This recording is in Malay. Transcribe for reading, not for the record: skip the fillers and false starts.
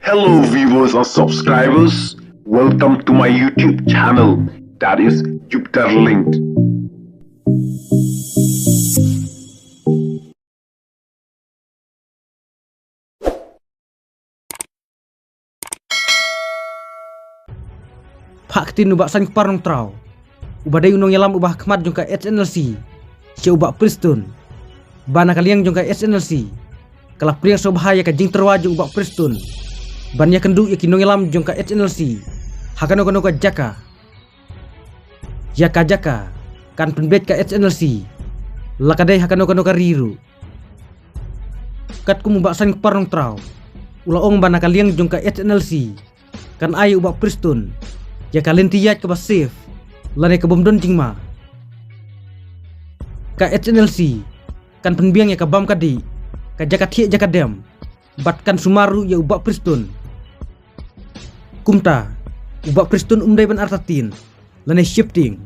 Hello viewers and subscribers, welcome to my YouTube channel, that is Jupiter Linked. Paktin ubah sang parong trau. Ubah day unong yalam ubah kemat jongka SNLC. Si ubah Preston. Bana kaliang jongka SNLC. Kalah pria so bahaya ka jing terwaju ubah Preston. Bannya kendu ya kinong yalam jongka SNLC. Hakano kono ka jaka. Jaka jaka kan penbet ka SNLC. Lakaday hakano kono ka riru. Kat kumubah sang parong trau. Ulaong bana kaliang jongka SNLC. Kan ayo ubah Preston. Ya kalian tiyat ke basif lane ke bomdon jingma ka SNLC kan penbiang ya ke bam kadi ka jakat hiya jakat dem batkan sumaru ya ubak Preston kumta ubak Preston umday ban artatin lane shifting